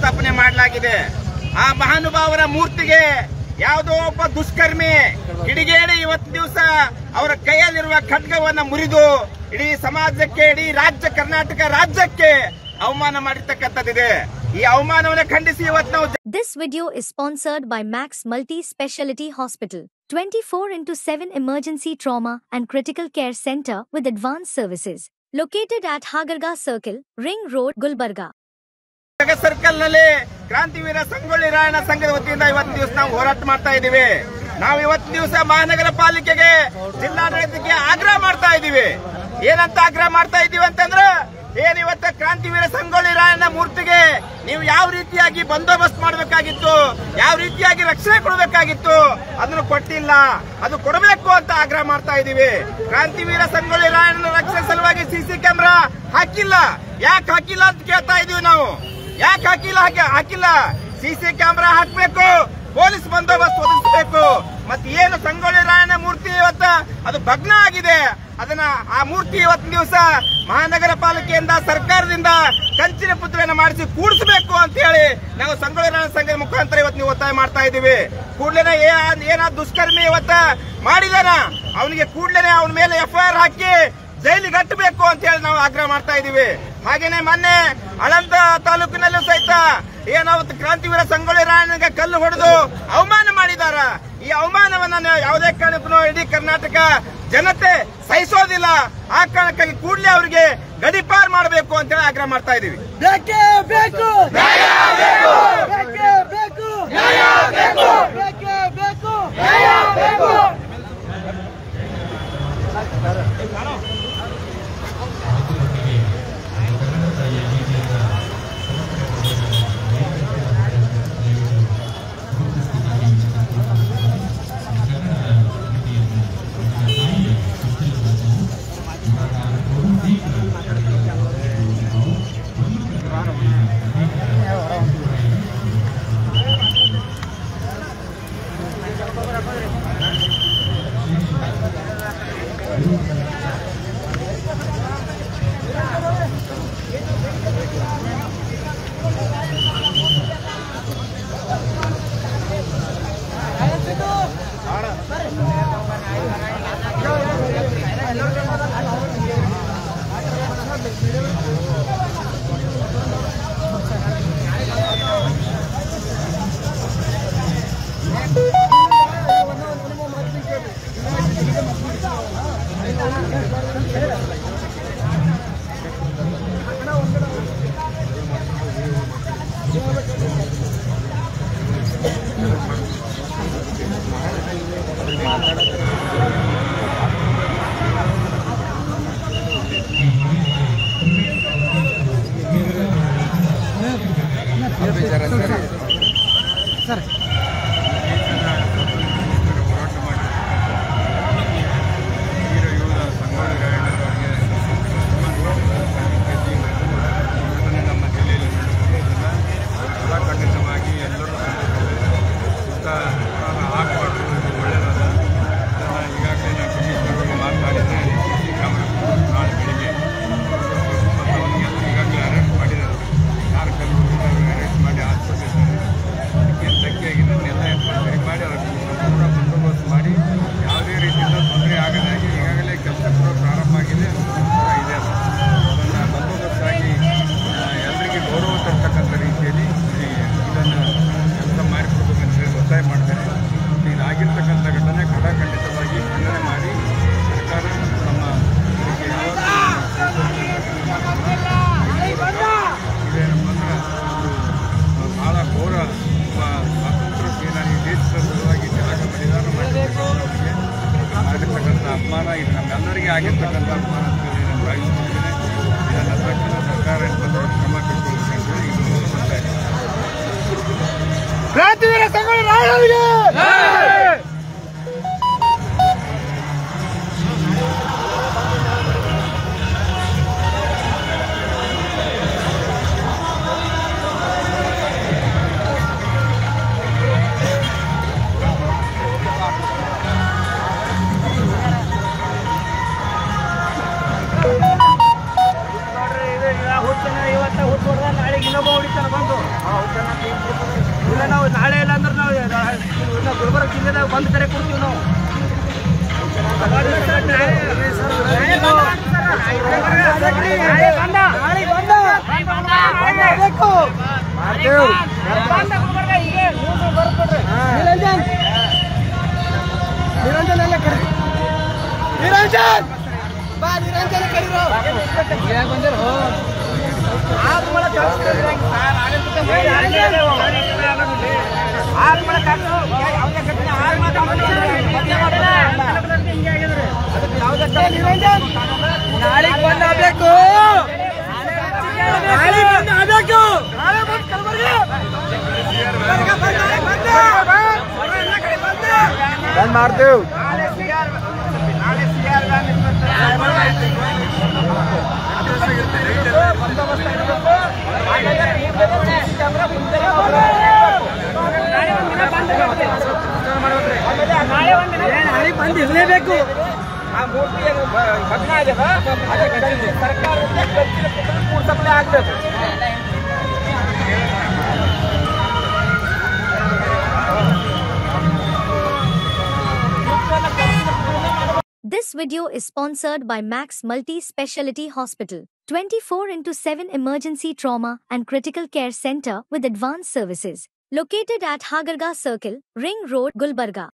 ಪ್ರತಿಷ್ಠಾಪನೆ ಮಾಡಲಾಗಿದೆ. ಆ ಮಹಾನುಭಾವರ ಮೂರ್ತಿಗೆ ಯಾವುದೋ ಒಬ್ಬ ದುಷ್ಕರ್ಮಿ ಕಿಡಿಗೇಡಿ ಇವತ್ತು ದಿವಸ ಅವರ ಕೈಯಲ್ಲಿರುವ ಖಡ್ಗವನ್ನ ಮುರಿದು ಇಡೀ ಸಮಾಜಕ್ಕೆ, ಇಡೀ ರಾಜ್ಯ ಕರ್ನಾಟಕ ರಾಜ್ಯಕ್ಕೆ ಅವಮಾನ ಮಾಡಿರ್ತಕ್ಕಂಥದ್ದಿದೆ. ಈ ಅವಮಾನವನ್ನು ಖಂಡಿಸಿ ಇವತ್ತು ನಾವು This video is sponsored by Max Multi-Speciality Hospital, 24/7 emergency trauma and critical care center with advanced services, located at Hagarga Circle, Ring Road, Gulbarga. Circle ನಲ್ಲಿ ಕ್ರಾಂತಿವೀರ ಸಂಗೊಳ್ಳಿ ರಾಯಣ್ಣ ಸಂಘದ ವತಿಯಿಂದ ಇವತ್ತು ದಿವಸ ನಾವು ಹೋರಾಟ ಮಾಡ್ತಾ ಇದ್ದೀವಿ. ನಾವು ಇವತ್ತು ದಿವಸ ಮಹಾನಗರ ಪಾಲಿಕೆಗೆ, ಜಿಲ್ಲಾಡಳಿತಕ್ಕೆ ಆಗ್ರಹ ಮಾಡ್ತಾ ಇದ್ದೀವಿ. ಏನಂತ ಆಗ್ರಹ ಮಾಡ್ತಾ ಇದ್ದೀವಿ ಅಂತಂದ್ರೆ, ಏನಿವತ್ತ ಕ್ರಾಂತಿವೀರ ಸಂಗೊಳ್ಳಿ ರಾಯಣ್ಣ ಮೂರ್ತಿಗೆ ನೀವು ಯಾವ ರೀತಿಯಾಗಿ ಬಂದೋಬಸ್ತ್ ಮಾಡಬೇಕಾಗಿತ್ತು, ಯಾವ ರೀತಿಯಾಗಿ ರಕ್ಷಣೆ ಕೊಡಬೇಕಾಗಿತ್ತು, ಅದನ್ನು ಕೊಟ್ಟಿಲ್ಲ. ಅದು ಕೊಡಬೇಕು ಅಂತ ಆಗ್ರಹ ಮಾಡ್ತಾ ಇದ್ದೀವಿ. ಕ್ರಾಂತಿವೀರ ಸಂಗೊಳ್ಳಿ ರಾಯಣ್ಣನ ರಕ್ಷಣೆ ಸಲುವಾಗಿ ಸಿಸಿ ಕ್ಯಾಮೆರಾ ಹಾಕಿಲ್ಲ. ಯಾಕೆ ಹಾಕಿಲ್ಲ ಅಂತ ಕೇಳ್ತಾ ಇದೀವಿ ನಾವು. ಯಾಕೆ ಹಾಕಿಲ್ಲ? ಸಿಸಿ ಕ್ಯಾಮೆರಾ ಹಾಕಬೇಕು, ಪೊಲೀಸ್ ಬಂದೋಬಸ್ತ್ ಒದಗಿಸಬೇಕು. ಮತ್ತೆ ಏನು ಸಂಗೊಳ್ಳಿ ರಾಯಣ್ಣ ಮೂರ್ತಿ ಇವತ್ತ ಅದು ಭಗ್ನ ಆಗಿದೆ. ಅದನ್ನ ಆ ಮೂರ್ತಿ ಇವತ್ತಿನ ದಿವಸ ಮಹಾನಗರ ಪಾಲಿಕೆಯಿಂದ, ಸರ್ಕಾರದಿಂದ ಕಂಚಿನ ಪುತ್ರೆಯನ್ನು ಮಾಡಿಸಿ ಕೂಡಿಸಬೇಕು ಅಂತ ಹೇಳಿ ನಾವು ಸಂಗೊಳ್ಳಿ ರಾಯಣ್ಣ ಸಂಘದ ಮುಖಾಂತರ ಇವತ್ತು ನೀವು ಒತ್ತಾಯ ಮಾಡ್ತಾ ಇದ್ದೀವಿ. ಕೂಡಲೇ ಏನಾದ್ರು ದುಷ್ಕರ್ಮಿ ಇವತ್ತ ಮಾಡಿದಾನ, ಅವನಿಗೆ ಕೂಡಲೇ ಅವನ ಮೇಲೆ FIR ಹಾಕಿ ಜೈಲಿಗೆ ಹಟ್ಟಬೇಕು ಅಂತ ಹೇಳಿ ನಾವು ಆಗ್ರಹ ಮಾಡ್ತಾ ಇದ್ದೀವಿ. ಹಾಗೇನೆ ಮೊನ್ನೆ ಆಳಂದ ತಾಲೂಕಿನಲ್ಲೂ ಸಹಿತ ಏನಾವತ್ತು ಕ್ರಾಂತಿವೀರ ಸಂಗೊಳ್ಳಿ ರಾಯಣ್ಣನಿಗೆ ಕಲ್ಲು ಹೊಡೆದು ಅವಮಾನ ಮಾಡಿದಾರ. ಈ ಅವಮಾನವನ್ನ ಯಾವುದೇ ಕಾರಣಕ್ಕೂ ಇಡೀ ಕರ್ನಾಟಕ ಜನತೆ ಸಹಿಸೋದಿಲ್ಲ. ಆ ಕಾರಣಕ್ಕಾಗಿ ಕೂಡಲೇ ಅವರಿಗೆ ಗಡೀಪಾರ್ ಮಾಡಬೇಕು ಅಂತ ಹೇಳಿ ಆಗ್ರಹ ಮಾಡ್ತಾ ಇದೀವಿ. ಬೇಕೇ ಬೇಕು, ನ್ಯಾಯ ಬೇಕು, ಬೇಕೇ ಬೇಕು, ನ್ಯಾಯ ಬೇಕು, ಬೇಕೇ ಬೇಕು, ನ್ಯಾಯ ಬೇಕು. ಇಲ್ಲ ನಾವು ನಾಳೆ ಇಲ್ಲ ಅಂದ್ರೆ ನಾವು ಗುಲ್ಬರ್ಗ ಜಿಲ್ಲೆದಾಗ ಬಂದ್ ಕರೆ ಕೊಡ್ತೀವಿ ನಾವು. ನಿರಂಜನ್ ಎಲ್ಲ ಕರಿ ನಿರಂಜನ್ ಬಾ ನಿರಂಜನ್ ಕರೀರೋ ನಾಳೆಗೆ ಬಂದಾಗಬೇಕು ನಾಳೆ ಬಂದಾಗಬೇಕು ನಾಳೆ ಬಂದು ಕಲಬುರಗಿ ಬಂದ್ ಮಾಡ್ತೇವೆ. ನಾಳೆಗೆ ಬಂದು ಇರಲೇಬೇಕು. ಆ ಮೂರ್ತಿ ಭಗ್ನ ಆಗ್ಯದ ಸರ್ಕಾರದಿಂದ ಕೂಡ್ಸಪ್ಲೆ ಆಗ್ಬೇಕು. This video is sponsored by Max Multi-Speciality Hospital, 24/7 Emergency Trauma and Critical Care Center with advanced services. Located at Hagarga Circle, Ring Road, Gulbarga.